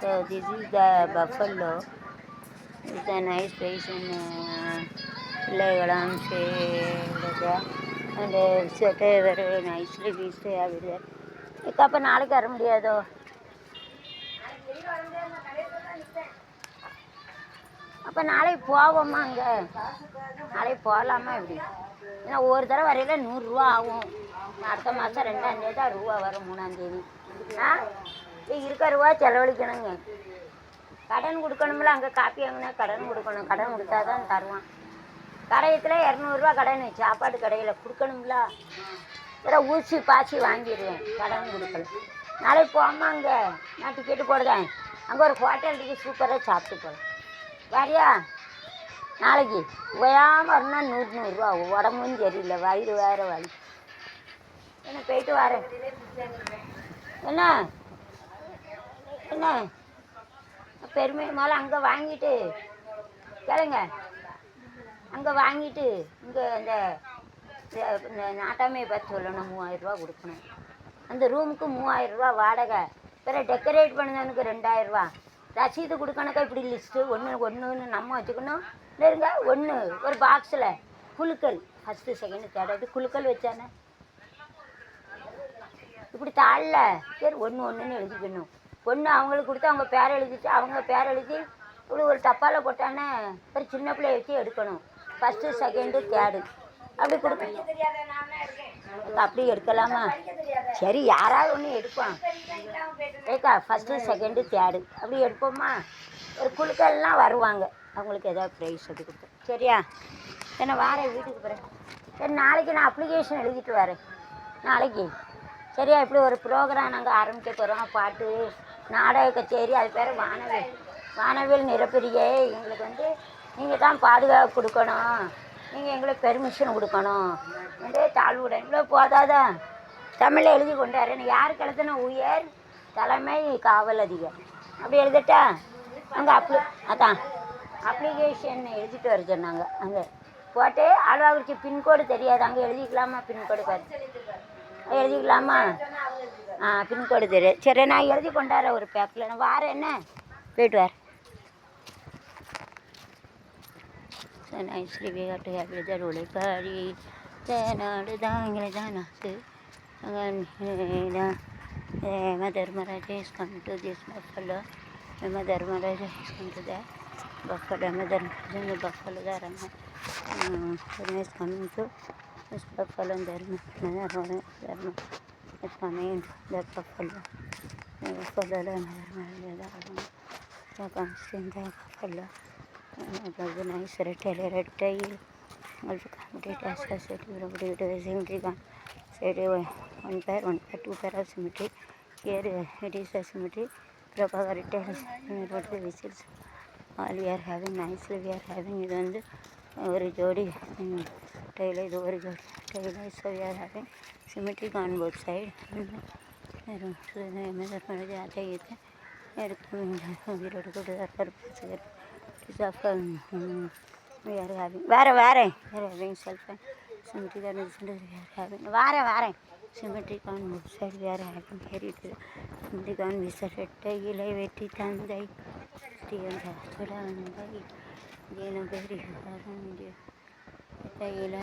So this is the buffalo. It's a nice place in Legoland and set very nicely we stay over there. அப்போ நாளைக்கு வர முடியாதோ? அப்போ நாளைக்கு போவோம்மா அங்கே? நாளைக்கு போகலாமா எப்படி? ஏன்னா ஒரு தடவை வரையில் 100 ஆகும். அடுத்த மாதம் 2ஆம் தேதி தான் ரூபா வரும், 3ஆம் தேதி. இருக்க ரூபா செலவழிக்கணுங்க. கடன் கொடுக்கணும்ல, அங்கே காப்பி வாங்கினா கடன் கொடுக்கணும். கடன் கொடுத்தா தான் தருவான். கடையத்தில் 200 கடன் சாப்பாடு கடையில் கொடுக்கணும்ல. வேற ஊசி பாசி வாங்கிடுவேன், கடன் கொடுக்கல. நாளைக்கு போகாமல் அங்கே நான் டிக்கெட்டு போடுதேன். அங்கே ஒரு ஹோட்டல் இருக்குது, சூப்பராக சாப்பிட்டு போகலாம். வரியா? நாளைக்கு ஓயாமல் வரணும். 100 ஆகும். உடம்பும் சரியில்லை, வயிறு வேறு வலி. என்ன போயிட்டு வரேன். என்ன என்ன பெருமை மேலே அங்கே வாங்கிட்டு கேளுங்க. அங்கே வாங்கிட்டு இங்கே இந்த நாட்டாமையை பார்த்து சொல்லணும். 3000 கொடுக்கணும். அந்த ரூமுக்கு 3000 வாடகை. வேறு டெக்கரேட் பண்ணதுக்கு 2000. ரசீது கொடுக்கணுக்கா இப்படி லிஸ்ட்டு ஒன்று நம்ம வச்சுக்கணும். இருங்க, ஒன்று ஒரு பாக்ஸில் குலுக்கல் ஃபஸ்ட்டு செகண்டு தேர்டு குலுக்கல் வச்சானே இப்படி தாளில் சரி ஒன்றுன்னு எழுதிக்கணும். ஒன்று அவங்களுக்கு கொடுத்து அவங்க பேர் எழுதிட்டு அவங்க பேர் எழுதி இப்படி ஒரு டப்பாவில் போட்டானே ஒரு சின்ன பிள்ளைய வச்சு எடுக்கணும். ஃபஸ்ட்டு செகண்டு தேர்டு அப்படி கொடுக்கணும். அப்படி எடுக்கலாமா? சரி, யாராவது ஒன்று எடுப்பான். ஏக்கா ஃபஸ்ட்டு செகண்டு தேர்டு அப்படி எடுப்போம்மா. ஒரு குழுக்கள்லாம் வருவாங்க, அவங்களுக்கு ஏதாவது ப்ரைஸ் அப்படி கொடுப்போம். சரியா? என்ன வாரேன் வீட்டுக்கு போகிறேன். சரி, நாளைக்கு நான் அப்ளிகேஷன் எழுதிட்டு வரேன். நாளைக்கு சரியா? இப்படி ஒரு ப்ரோக்ராம் நாங்கள் ஆரம்பிக்க போகிறோம். பாட்டு நாடக கச்சேரி, அது பேர் வானவில் நிரப்பெரியே. எங்களுக்கு நீங்கள் தான் பாதுகாப்பு கொடுக்கணும், நீங்கள் எங்களுக்கு பெர்மிஷன் கொடுக்கணும். தாழ்வுட இவ்வளோ போதாதான் தமிழில் எழுதி கொண்டாரு. யார் கழுத்துன உயர் தலைமை காவல் அதிகாரி அப்படி எழுதிட்டா அங்கே அதான் அப்ளிகேஷன் எழுதிட்டு வர சொன்னாங்க. அங்கே போட்டு ஆழ்வாக்குறிச்சி பின்கோடு தெரியாது, அங்கே எழுதிக்கலாமா? பின்கோடு பாரு, எழுதிக்கலாமா? பின்கோடு தெரியாது. சரி, நான் எழுதி கொண்டார ஒரு பேக்கில். நான் வாரேன். என்ன போயிட்டு வார். nicely we have to have the உழைப்பாரி நாடு தான் எங்களை தான் நாட்டு. Dharmaraja is come to this buffalo. Dharmaraja is come to that buffalo. Dharmaraja the buffalo there. Is coming to this buffalo. Dharma is coming to that buffalo. Buffalo Dharmaraja comes in the buffalo. It was a nice red tail. Also complete as a set of symmetry. One pair, 2 pair of symmetry. Here it is a symmetry. Proper tails about the whistles. All we are having nicely. We are having it over jodi. Tail is over jodi. Tail is so we are having symmetry on both sides. So the measure आता ही है. यार we are to go to the purpose. We are having having self symmetry that is we are having symmetry on both sides. We are having here it is symmetry on this side. Tail I wait it and die. Tail and die. Again a very tail